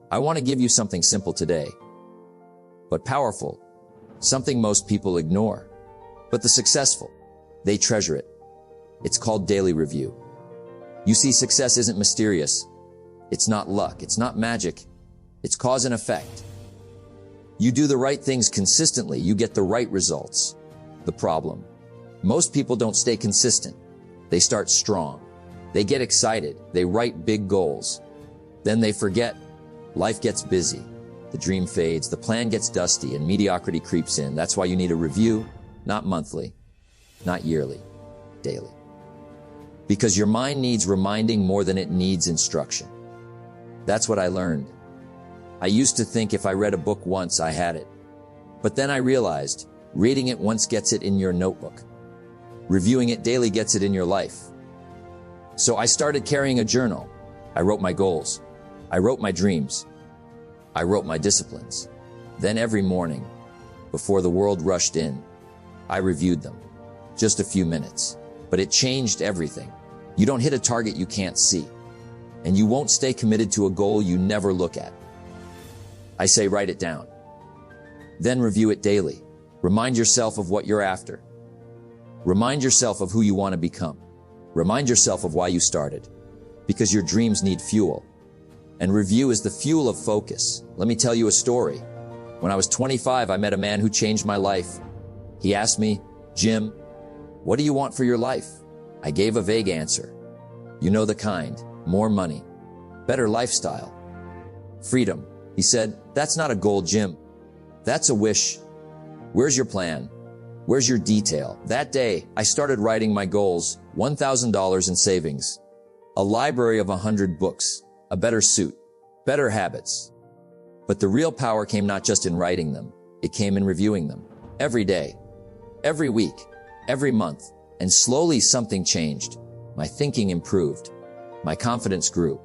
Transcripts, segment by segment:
I want to give you something simple today, but powerful, something most people ignore. But the successful, they treasure it. It's called daily review. You see, success isn't mysterious. It's not luck. It's not magic. It's cause and effect. You do the right things consistently, you get the right results. The problem: most people don't stay consistent. They start strong. They get excited. They write big goals. Then they forget. Life gets busy. The dream fades. The plan gets dusty and mediocrity creeps in. That's why you need a review, not monthly, not yearly, daily. Because your mind needs reminding more than it needs instruction. That's what I learned. I used to think if I read a book once, I had it. But then I realized reading it once gets it in your notebook. Reviewing it daily gets it in your life. So I started carrying a journal. I wrote my goals. I wrote my dreams. I wrote my disciplines. Then every morning, before the world rushed in, I reviewed them. Just a few minutes. But it changed everything. You don't hit a target you can't see. And you won't stay committed to a goal you never look at. I say write it down. Then review it daily. Remind yourself of what you're after. Remind yourself of who you want to become. Remind yourself of why you started. Because your dreams need fuel. And review is the fuel of focus. Let me tell you a story. When I was 25, I met a man who changed my life. He asked me, "Jim, what do you want for your life?" I gave a vague answer. "You know the kind. More money. Better lifestyle. Freedom." He said, "That's not a goal, Jim. That's a wish. Where's your plan? Where's your detail?" That day, I started writing my goals, $1,000 in savings, a library of 100 books, a better suit, better habits. But the real power came not just in writing them, it came in reviewing them. Every day, every week, every month, and slowly something changed. My thinking improved, my confidence grew,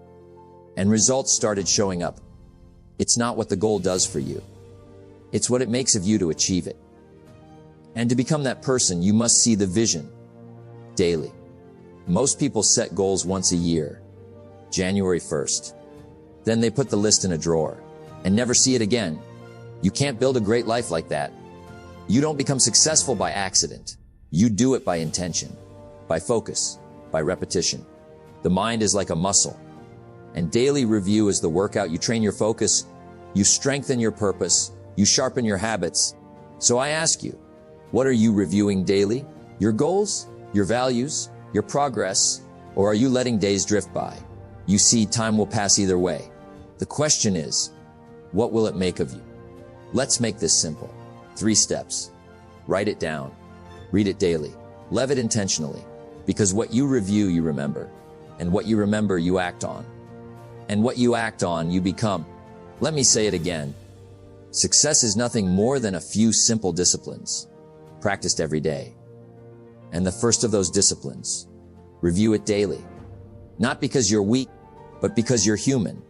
and results started showing up. It's not what the goal does for you. It's what it makes of you to achieve it. And to become that person, you must see the vision daily. Most people set goals once a year, January 1st. Then they put the list in a drawer and never see it again. You can't build a great life like that. You don't become successful by accident. You do it by intention, by focus, by repetition. The mind is like a muscle, and daily review is the workout. You train your focus, you strengthen your purpose, you sharpen your habits. So I ask you, what are you reviewing daily? Your goals, your values, your progress, or are you letting days drift by? You see, time will pass either way. The question is, what will it make of you? Let's make this simple. 3 steps. Write it down. Read it daily. Live it intentionally. Because what you review, you remember. And what you remember, you act on. And what you act on, you become. Let me say it again. Success is nothing more than a few simple disciplines, practiced every day. And the first of those disciplines, review it daily. Not because you're weak, but because you're human.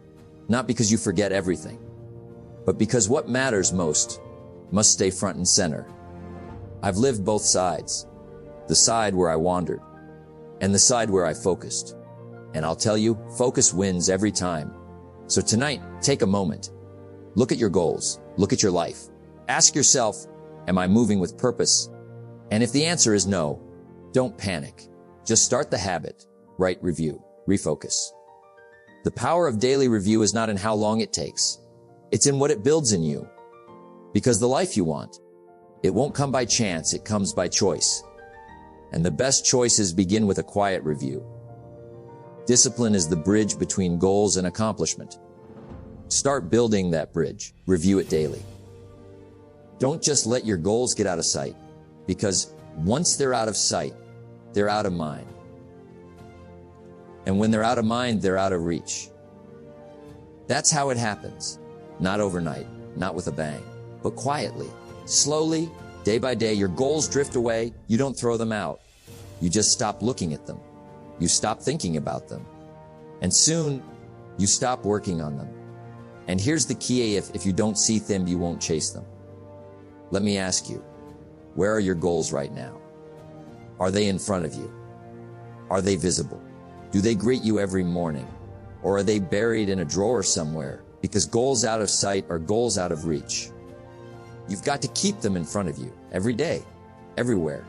Not because you forget everything, but because what matters most must stay front and center. I've lived both sides, the side where I wandered and the side where I focused. And I'll tell you, focus wins every time. So tonight, take a moment. Look at your goals. Look at your life. Ask yourself, am I moving with purpose? And if the answer is no, don't panic. Just start the habit. Write review. Refocus. The power of daily review is not in how long it takes. It's in what it builds in you. Because the life you want, it won't come by chance, it comes by choice. And the best choices begin with a quiet review. Discipline is the bridge between goals and accomplishment. Start building that bridge. Review it daily. Don't just let your goals get out of sight, because once they're out of sight, they're out of mind. And when they're out of mind, they're out of reach. That's how it happens. Not overnight, not with a bang, but quietly, slowly, day by day. Your goals drift away. You don't throw them out. You just stop looking at them. You stop thinking about them. And soon, you stop working on them. And here's the key: if you don't see them, you won't chase them. Let me ask you, where are your goals right now? Are they in front of you? Are they visible? Do they greet you every morning? Or are they buried in a drawer somewhere, Because goals out of sight are goals out of reach. You've got to keep them in front of you every day, everywhere.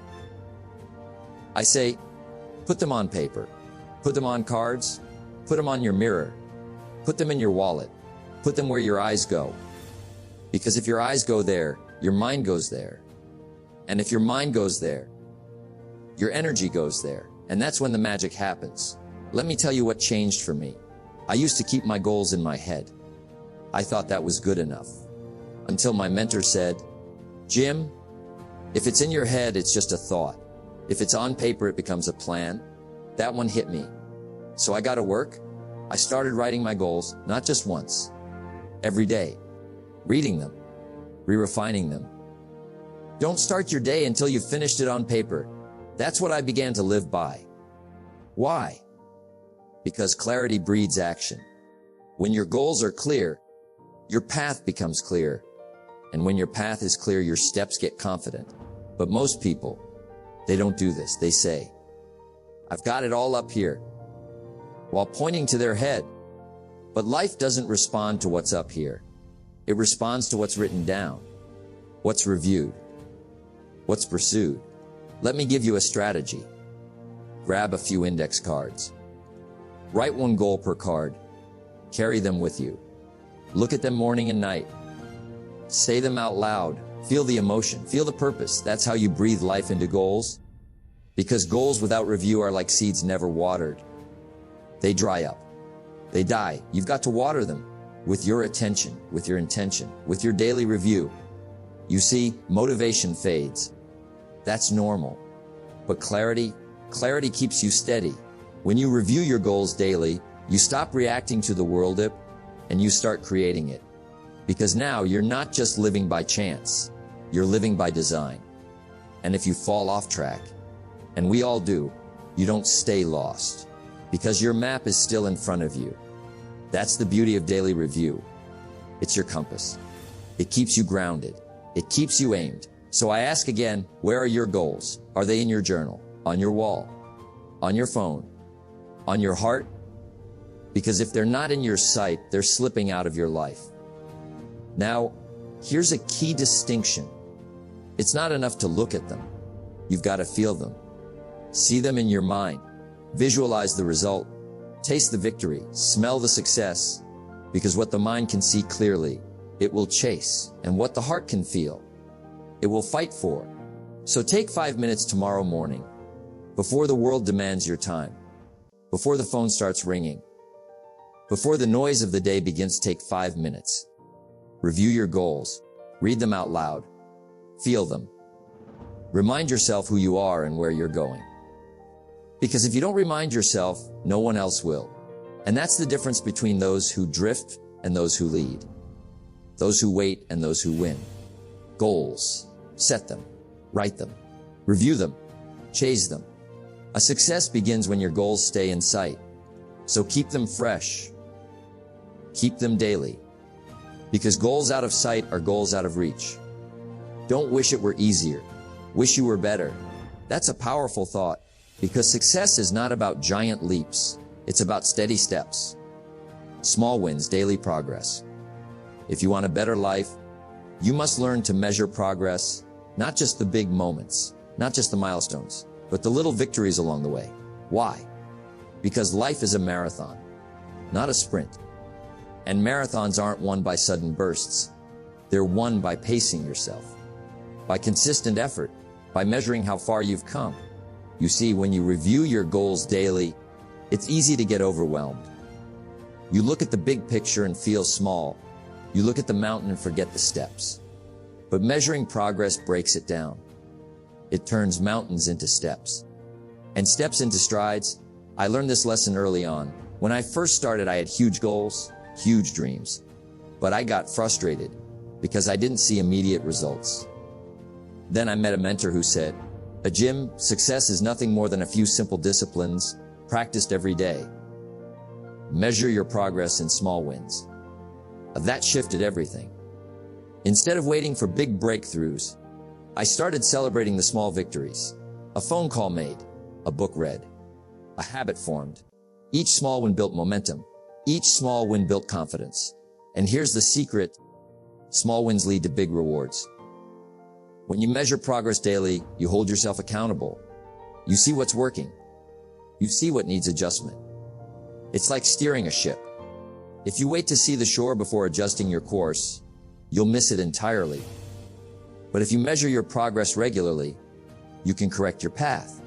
I say, put them on paper, put them on cards, put them on your mirror, put them in your wallet, put them where your eyes go. Because if your eyes go there, your mind goes there. And if your mind goes there, your energy goes there. And that's when the magic happens. Let me tell you what changed for me. I used to keep my goals in my head. I thought that was good enough. Until my mentor said, Jim, if it's in your head, it's just a thought. If it's on paper, it becomes a plan. That one hit me. So I got to work. I started writing my goals, not just once, every day, reading them, re-refining them. Don't start your day until you've finished it on paper. That's what I began to live by. Why? Because clarity breeds action. When your goals are clear, your path becomes clear. And when your path is clear, your steps get confident. But most people, they don't do this. They say, I've got it all up here, while pointing to their head. But life doesn't respond to what's up here. It responds to what's written down, what's reviewed, what's pursued. Let me give you a strategy. Grab a few index cards. Write one goal per card. Carry them with you. Look at them morning and night. Say them out loud. Feel the emotion. Feel the purpose. That's how you breathe life into goals. Because goals without review are like seeds never watered. They dry up. They die. You've got to water them with your attention, with your intention, with your daily review. You see, motivation fades. That's normal. But clarity keeps you steady. When you review your goals daily, you stop reacting to the world and you start creating it. Because now you're not just living by chance, you're living by design. And if you fall off track, and we all do, you don't stay lost. Because your map is still in front of you. That's the beauty of daily review. It's your compass. It keeps you grounded. It keeps you aimed. So I ask again, where are your goals? Are they in your journal? On your wall? On your phone? On your heart? Because if they're not in your sight, they're slipping out of your life. Now, here's a key distinction. It's not enough to look at them. You've got to feel them. See them in your mind. Visualize the result. Taste the victory. Smell the success. Because what the mind can see clearly, it will chase. And what the heart can feel, it will fight for. So take 5 minutes tomorrow morning, before the world demands your time, before the phone starts ringing, before the noise of the day begins. Take 5 minutes. Review your goals. Read them out loud. Feel them. Remind yourself who you are and where you're going. Because if you don't remind yourself, no one else will. And that's the difference between those who drift and those who lead. Those who wait and those who win. Goals. Set them. Write them. Review them. Chase them. A success begins when your goals stay in sight. So keep them fresh. Keep them daily. Because goals out of sight are goals out of reach. Don't wish it were easier. Wish you were better. That's a powerful thought. Because success is not about giant leaps. It's about steady steps. Small wins, daily progress. If you want a better life, you must learn to measure progress, not just the big moments, not just the milestones, but the little victories along the way. Why? Because life is a marathon, not a sprint. And marathons aren't won by sudden bursts. They're won by pacing yourself, by consistent effort, by measuring how far you've come. You see, when you review your goals daily, it's easy to get overwhelmed. You look at the big picture and feel small. You look at the mountain and forget the steps. But measuring progress breaks it down. It turns mountains into steps, and steps into strides. I learned this lesson early on. When I first started, I had huge goals, huge dreams, but I got frustrated because I didn't see immediate results. Then I met a mentor who said, Jim, success is nothing more than a few simple disciplines practiced every day. Measure your progress in small wins. That shifted everything. Instead of waiting for big breakthroughs, I started celebrating the small victories. A phone call made, a book read, a habit formed. Each small win built momentum. Each small win built confidence. And here's the secret. Small wins lead to big rewards. When you measure progress daily, you hold yourself accountable. You see what's working. You see what needs adjustment. It's like steering a ship. If you wait to see the shore before adjusting your course, you'll miss it entirely. But if you measure your progress regularly, you can correct your path.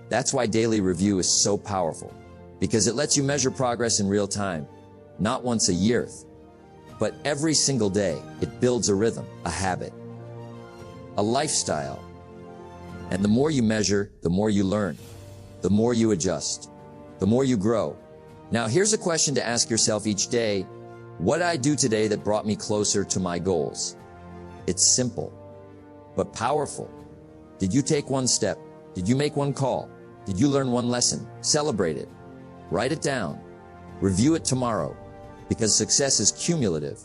That's why daily review is so powerful, because it lets you measure progress in real time, not once a year, but every single day. It builds a rhythm, a habit, a lifestyle. And the more you measure, the more you learn, the more you adjust, the more you grow. Now here's a question to ask yourself each day. What did I do today that brought me closer to my goals? It's simple, but powerful. Did you take one step? Did you make one call? Did you learn one lesson? Celebrate it. Write it down. Review it tomorrow, because success is cumulative.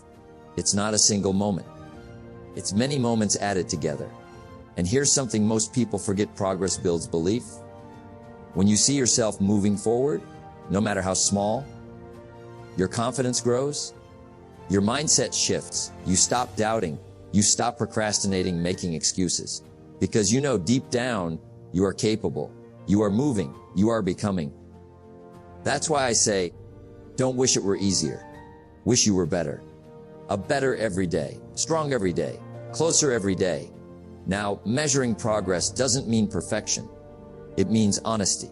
It's not a single moment. It's many moments added together. And here's something most people forget: progress builds belief. When you see yourself moving forward, no matter how small, your confidence grows, your mindset shifts, you stop doubting, you stop procrastinating, making excuses, because you know deep down you are capable, you are moving, you are becoming. That's why I say, don't wish it were easier. Wish you were better. A better every day, strong every day, closer every day. Now, measuring progress doesn't mean perfection. It means honesty.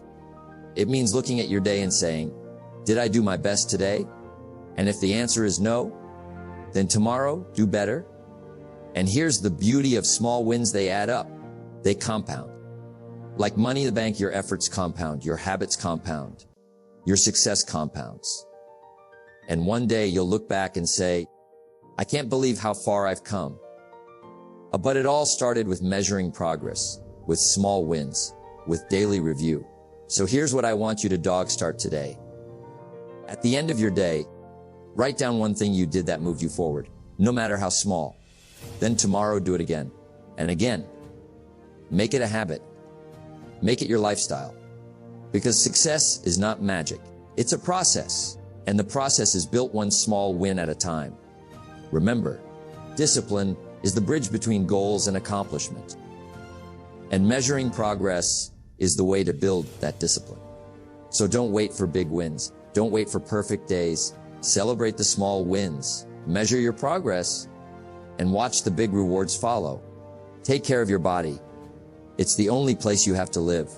It means looking at your day and saying, did I do my best today? And if the answer is no, then tomorrow do better. And here's the beauty of small wins: they add up. They compound. Like money in the bank, your efforts compound, your habits compound, your success compounds. And one day you'll look back and say, I can't believe how far I've come. But it all started with measuring progress, with small wins, with daily review. So here's what I want you to dog start today. At the end of your day, write down one thing you did that moved you forward, no matter how small. Then tomorrow do it again and again. Make it a habit. Make it your lifestyle. Because success is not magic. It's a process. And the process is built one small win at a time. Remember, discipline is the bridge between goals and accomplishment. And measuring progress is the way to build that discipline. So don't wait for big wins. Don't wait for perfect days. Celebrate the small wins. Measure your progress and watch the big rewards follow. Take care of your body. It's the only place you have to live.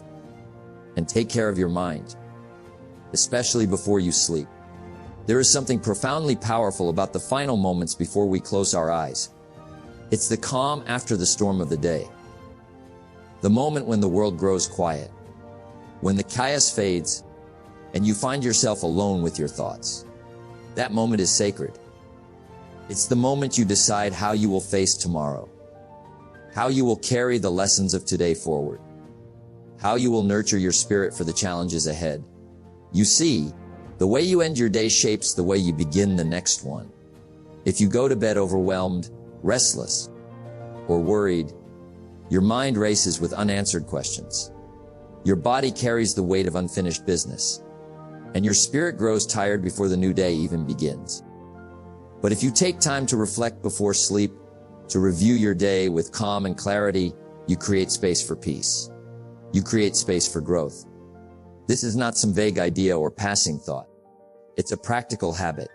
And take care of your mind, especially before you sleep. There is something profoundly powerful about the final moments before we close our eyes. It's the calm after the storm of the day. The moment when the world grows quiet, when the chaos fades, and you find yourself alone with your thoughts. That moment is sacred. It's the moment you decide how you will face tomorrow, how you will carry the lessons of today forward, how you will nurture your spirit for the challenges ahead. You see, the way you end your day shapes the way you begin the next one. If you go to bed overwhelmed, restless, or worried, your mind races with unanswered questions. Your body carries the weight of unfinished business, and your spirit grows tired before the new day even begins. But if you take time to reflect before sleep, to review your day with calm and clarity, you create space for peace. You create space for growth. This is not some vague idea or passing thought. It's a practical habit,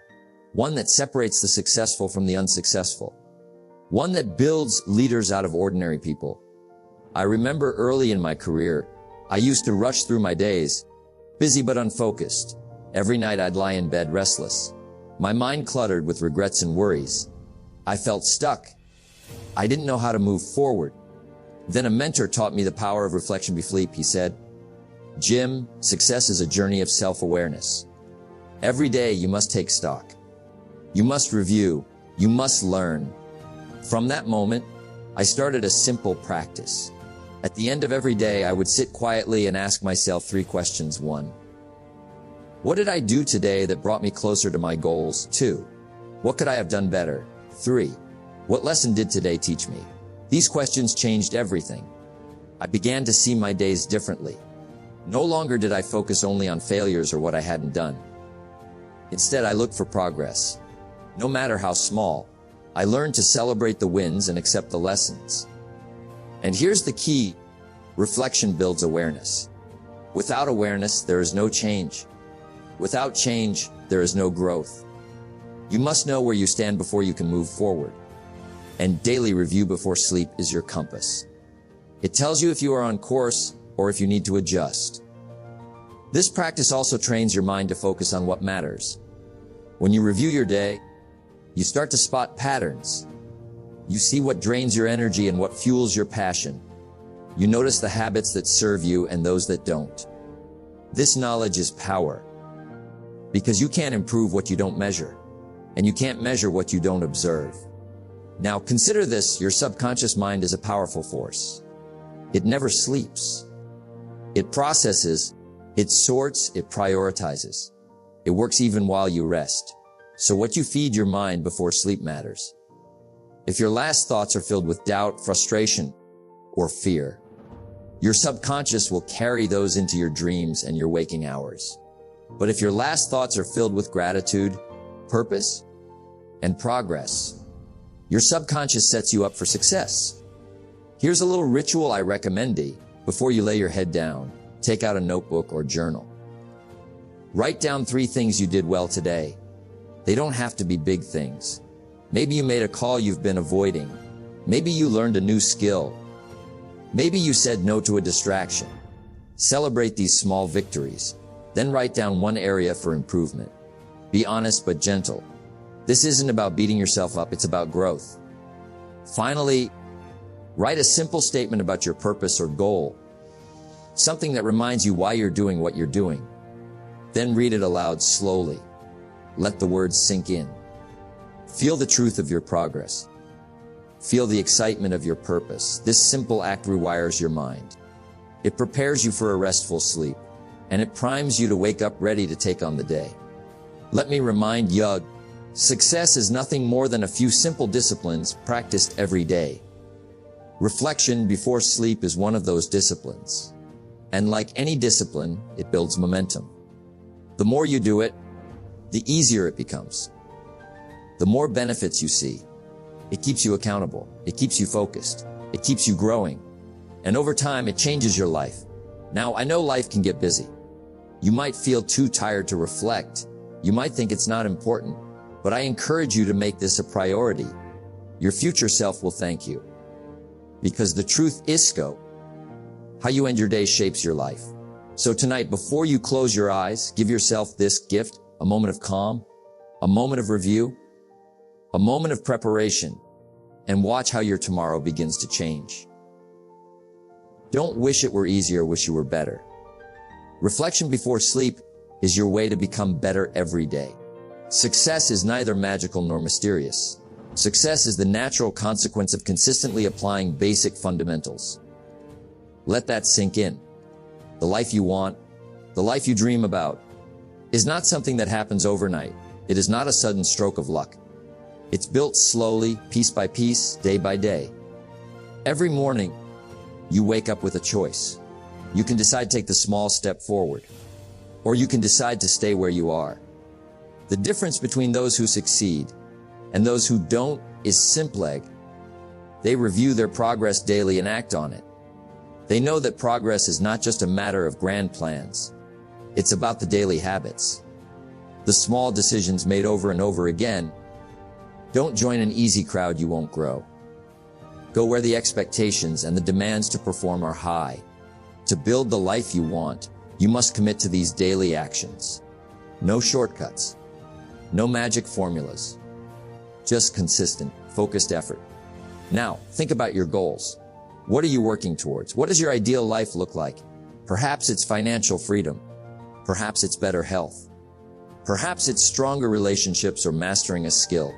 one that separates the successful from the unsuccessful, one that builds leaders out of ordinary people. I remember early in my career, I used to rush through my days, busy but unfocused. Every night I'd lie in bed restless, my mind cluttered with regrets and worries. I felt stuck. I didn't know how to move forward. Then a mentor taught me the power of reflection before sleep. He said, Jim, success is a journey of self-awareness. Every day you must take stock. You must review. You must learn. From that moment, I started a simple practice. At the end of every day, I would sit quietly and ask myself 3 questions. 1. What did I do today that brought me closer to my goals? 2. What could I have done better? 3. What lesson did today teach me? These questions changed everything. I began to see my days differently. No longer did I focus only on failures or what I hadn't done. Instead, I looked for progress. No matter how small, I learned to celebrate the wins and accept the lessons. And here's the key: reflection builds awareness. Without awareness, there is no change. Without change, there is no growth. You must know where you stand before you can move forward. And daily review before sleep is your compass. It tells you if you are on course or if you need to adjust. This practice also trains your mind to focus on what matters. When you review your day, you start to spot patterns. You see what drains your energy and what fuels your passion. You notice the habits that serve you and those that don't. This knowledge is power, because you can't improve what you don't measure, and you can't measure what you don't observe. Now consider this: your subconscious mind is a powerful force. It never sleeps. It processes, it sorts, it prioritizes. It works even while you rest. So what you feed your mind before sleep matters. If your last thoughts are filled with doubt, frustration, or fear, your subconscious will carry those into your dreams and your waking hours. But if your last thoughts are filled with gratitude, purpose, and progress, your subconscious sets you up for success. Here's a little ritual I recommend thee. Before you lay your head down, take out a notebook or journal. Write down 3 things you did well today. They don't have to be big things. Maybe you made a call you've been avoiding. Maybe you learned a new skill. Maybe you said no to a distraction. Celebrate these small victories. Then write down 1 area for improvement. Be honest but gentle. This isn't about beating yourself up, it's about growth. Finally, write a simple statement about your purpose or goal. Something that reminds you why you're doing what you're doing. Then read it aloud slowly. Let the words sink in. Feel the truth of your progress. Feel the excitement of your purpose. This simple act rewires your mind. It prepares you for a restful sleep, and it primes you to wake up ready to take on the day. Let me remind you, success is nothing more than a few simple disciplines practiced every day. Reflection before sleep is one of those disciplines. And like any discipline, it builds momentum. The more you do it, the easier it becomes. The more benefits you see. It keeps you accountable. It keeps you focused. It keeps you growing. And over time, it changes your life. Now, I know life can get busy. You might feel too tired to reflect. You might think it's not important, but I encourage you to make this a priority. Your future self will thank you. Because the truth is, how you end your day shapes your life. So tonight, before you close your eyes, give yourself this gift: a moment of calm, a moment of review, a moment of preparation, and watch how your tomorrow begins to change. Don't wish it were easier, wish you were better. Reflection before sleep is your way to become better every day. Success is neither magical nor mysterious. Success is the natural consequence of consistently applying basic fundamentals. Let that sink in. The life you want, the life you dream about, is not something that happens overnight. It is not a sudden stroke of luck. It's built slowly, piece by piece, day by day. Every morning, you wake up with a choice. You can decide to take the small step forward, or you can decide to stay where you are. The difference between those who succeed and those who don't is simple. They review their progress daily and act on it. They know that progress is not just a matter of grand plans. It's about the daily habits, the small decisions made over and over again. Don't join an easy crowd, you won't grow. Go where the expectations and the demands to perform are high. To build the life you want, you must commit to these daily actions. No shortcuts, no magic formulas, just consistent, focused effort. Now, think about your goals. What are you working towards? What does your ideal life look like? Perhaps it's financial freedom. Perhaps it's better health. Perhaps it's stronger relationships or mastering a skill.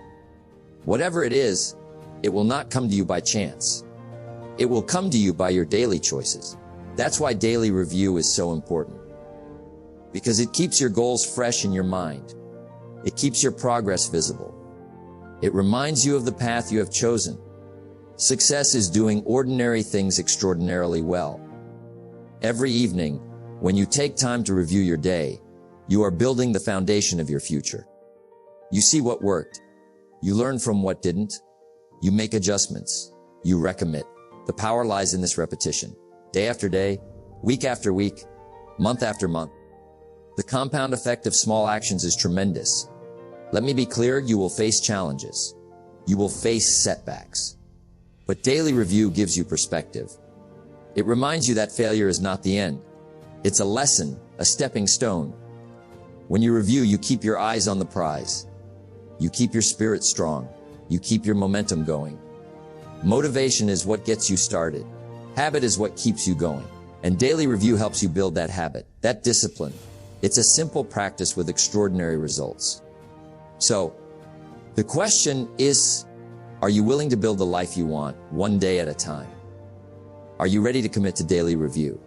Whatever it is, it will not come to you by chance. It will come to you by your daily choices. That's why daily review is so important. Because it keeps your goals fresh in your mind. It keeps your progress visible. It reminds you of the path you have chosen. Success is doing ordinary things extraordinarily well. Every evening, when you take time to review your day, you are building the foundation of your future. You see what worked, you see what didn't, and you make adjustments. You see what You learn from what didn't. You make adjustments. You recommit. The power lies in this repetition. Day after day, week after week, month after month. The compound effect of small actions is tremendous. Let me be clear, you will face challenges. You will face setbacks. But daily review gives you perspective. It reminds you that failure is not the end. It's a lesson, a stepping stone. When you review, you keep your eyes on the prize. You keep your spirit strong. You keep your momentum going. Motivation is what gets you started. Habit is what keeps you going. And daily review helps you build that habit, that discipline. It's a simple practice with extraordinary results. So, the question is, are you willing to build the life you want, one day at a time? Are you ready to commit to daily review,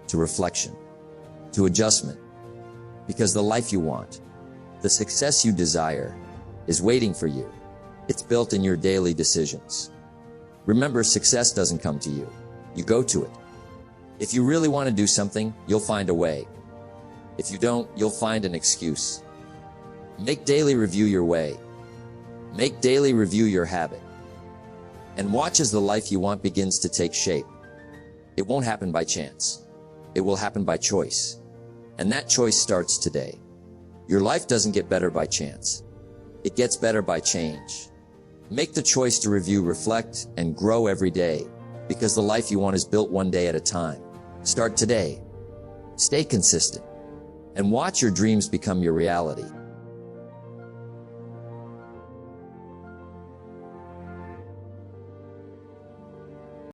to reflection, to adjustment? Because the life you want, the success you desire, is waiting for you. It's built in your daily decisions. Remember, success doesn't come to you. You go to it. If you really want to do something, you'll find a way. If you don't, you'll find an excuse. Make daily review your way. Make daily review your habit. And watch as the life you want begins to take shape. It won't happen by chance. It will happen by choice. And that choice starts today. Your life doesn't get better by chance. It gets better by change. Make the choice to review, reflect, and grow every day, because the life you want is built one day at a time. Start today. Stay consistent. And watch your dreams become your reality.